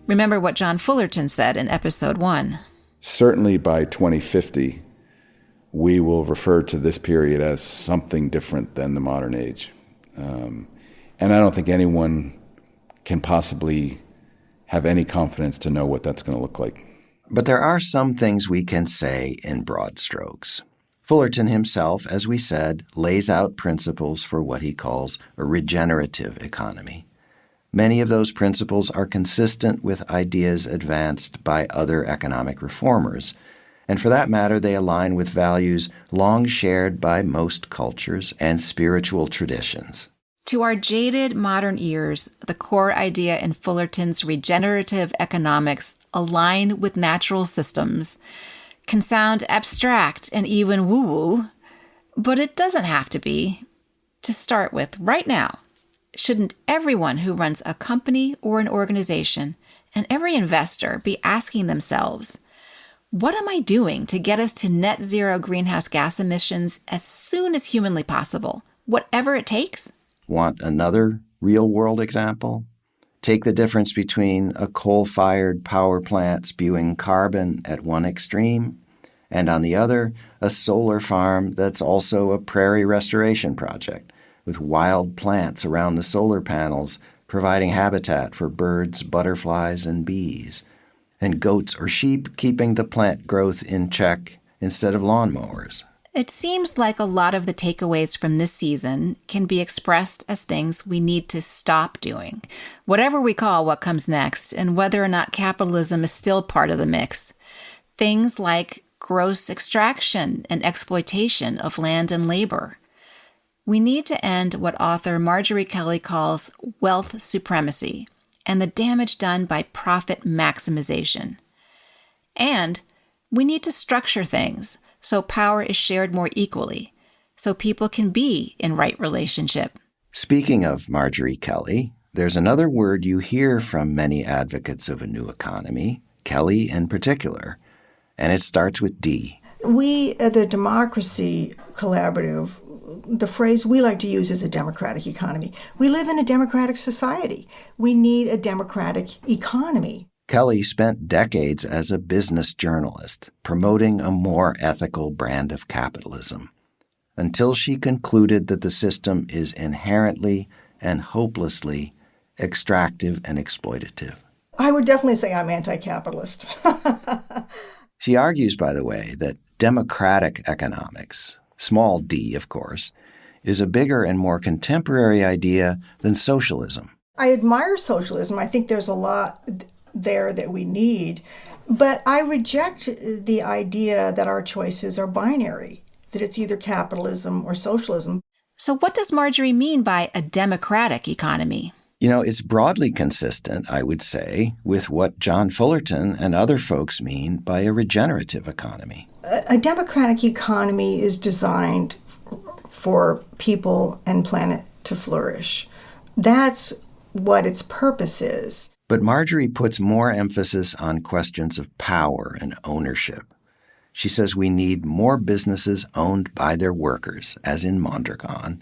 S3: Remember what John Fullerton said in episode 1.
S4: Certainly by 2050, we will refer to this period as something different than the modern age. And I don't think anyone can possibly have any confidence to know what that's going to look like.
S2: But there are some things we can say in broad strokes. Fullerton himself, as we said, lays out principles for what he calls a regenerative economy. Many of those principles are consistent with ideas advanced by other economic reformers, and for that matter, they align with values long shared by most cultures and spiritual traditions.
S3: To our jaded modern ears, the core idea in Fullerton's regenerative economics, align with natural systems, can sound abstract and even woo-woo, but it doesn't have to be. To start with, right now, shouldn't everyone who runs a company or an organization and every investor be asking themselves, what am I doing to get us to net zero greenhouse gas emissions as soon as humanly possible, whatever it takes?
S2: Want another real-world example? Take the difference between a coal-fired power plant spewing carbon at one extreme and, on the other, a solar farm that's also a prairie restoration project with wild plants around the solar panels providing habitat for birds, butterflies, and bees, and goats or sheep keeping the plant growth in check instead of lawnmowers.
S3: It seems like a lot of the takeaways from this season can be expressed as things we need to stop doing, whatever we call what comes next, and whether or not capitalism is still part of the mix. Things like gross extraction and exploitation of land and labor. We need to end what author Marjorie Kelly calls wealth supremacy and the damage done by profit maximization. And we need to structure things so power is shared more equally, so people can be in right relationship.
S2: Speaking of Marjorie Kelly, there's another word you hear from many advocates of a new economy, Kelly in particular, and it starts with D.
S14: We, at the Democracy Collaborative, the phrase we like to use is a democratic economy. We live in a democratic society. We need a democratic economy.
S2: Kelly spent decades as a business journalist, promoting a more ethical brand of capitalism, until she concluded that the system is inherently and hopelessly extractive and exploitative.
S14: I would definitely say I'm anti-capitalist.
S2: She argues, by the way, that democratic economics, small d, of course, is a bigger and more contemporary idea than socialism.
S14: I admire socialism. I think there's a lot there that we need. But I reject the idea that our choices are binary, that it's either capitalism or socialism.
S3: So what does Marjorie mean by a democratic economy?
S2: You know, it's broadly consistent, I would say, with what John Fullerton and other folks mean by a regenerative economy.
S14: A democratic economy is designed for people and planet to flourish. That's what its purpose is.
S2: But Marjorie puts more emphasis on questions of power and ownership. She says we need more businesses owned by their workers, as in Mondragon,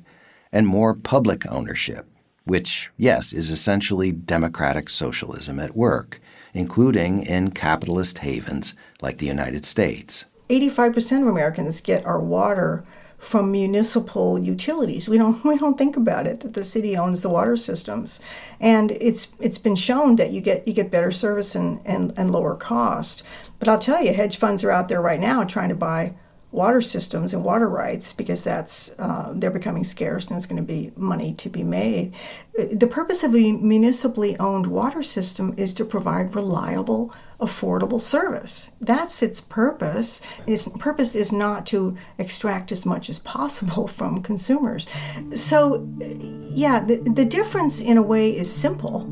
S2: and more public ownership, which, yes, is essentially democratic socialism at work, including in capitalist havens like the United States.
S14: 85% of Americans get our water from municipal utilities. We don't think about it, that the city owns the water systems. And it's been shown that you get better service and lower cost. But I'll tell you, hedge funds are out there right now trying to buy water systems and water rights because they're becoming scarce and there's going to be money to be made. The purpose of a municipally owned water system is to provide reliable, affordable service. That's its purpose. Its purpose is not to extract as much as possible from consumers. So, yeah, the difference in a way is simple.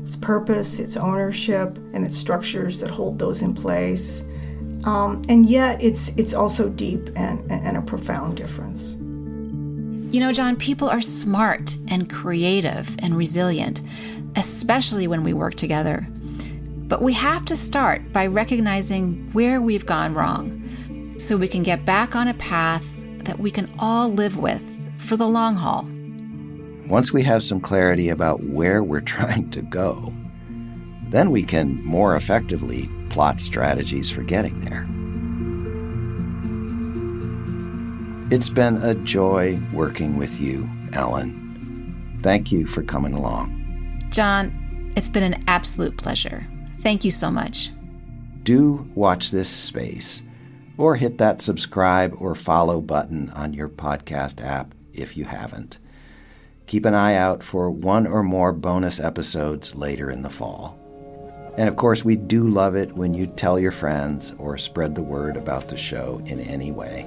S14: Its purpose, its ownership, and its structures that hold those in place. And yet it's also deep and a profound difference.
S3: You know, John, people are smart and creative and resilient, especially when we work together. But we have to start by recognizing where we've gone wrong so we can get back on a path that we can all live with for the long haul.
S2: Once we have some clarity about where we're trying to go, then we can more effectively plot strategies for getting there. It's been a joy working with you, Ellen. Thank you for coming along.
S3: John, it's been an absolute pleasure. Thank you so much.
S2: Do watch this space, or hit that subscribe or follow button on your podcast app if you haven't. Keep an eye out for one or more bonus episodes later in the fall. And of course, we do love it when you tell your friends or spread the word about the show in any way.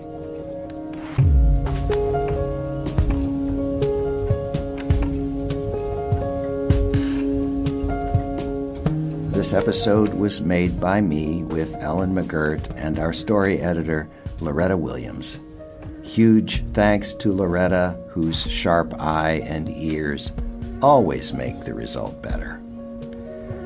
S2: This episode was made by me with Ellen McGirt and our story editor, Loretta Williams. Huge thanks to Loretta, whose sharp eye and ears always make the result better.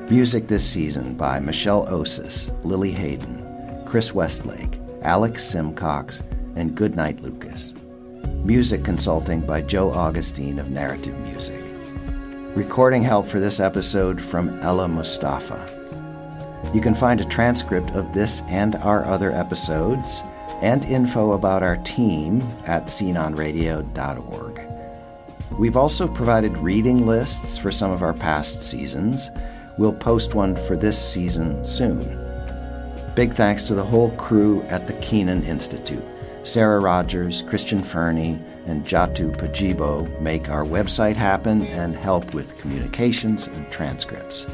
S2: Music this season by Michelle Osis, Lily Hayden, Chris Westlake, Alex Simcox, and Goodnight Lucas. Music consulting by Joe Augustine of Narrative Music. Recording help for this episode from Ella Mustafa. You can find a transcript of this and our other episodes and info about our team at scenonradio.org. We've also provided reading lists for some of our past seasons. We'll post one for this season soon. Big thanks to the whole crew at the Kenan Institute. Sarah Rogers, Christian Fernie, and Jatu Pajibo make our website happen and help with communications and transcripts.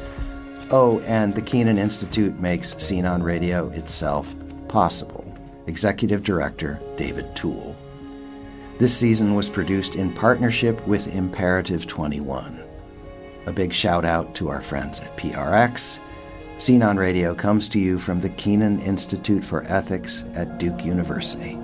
S2: Oh, and the Kenan Institute makes Scene on Radio itself possible. Executive Director David Toole. This season was produced in partnership with Imperative 21. A big shout out to our friends at PRX. Scene on Radio comes to you from the Kenan Institute for Ethics at Duke University.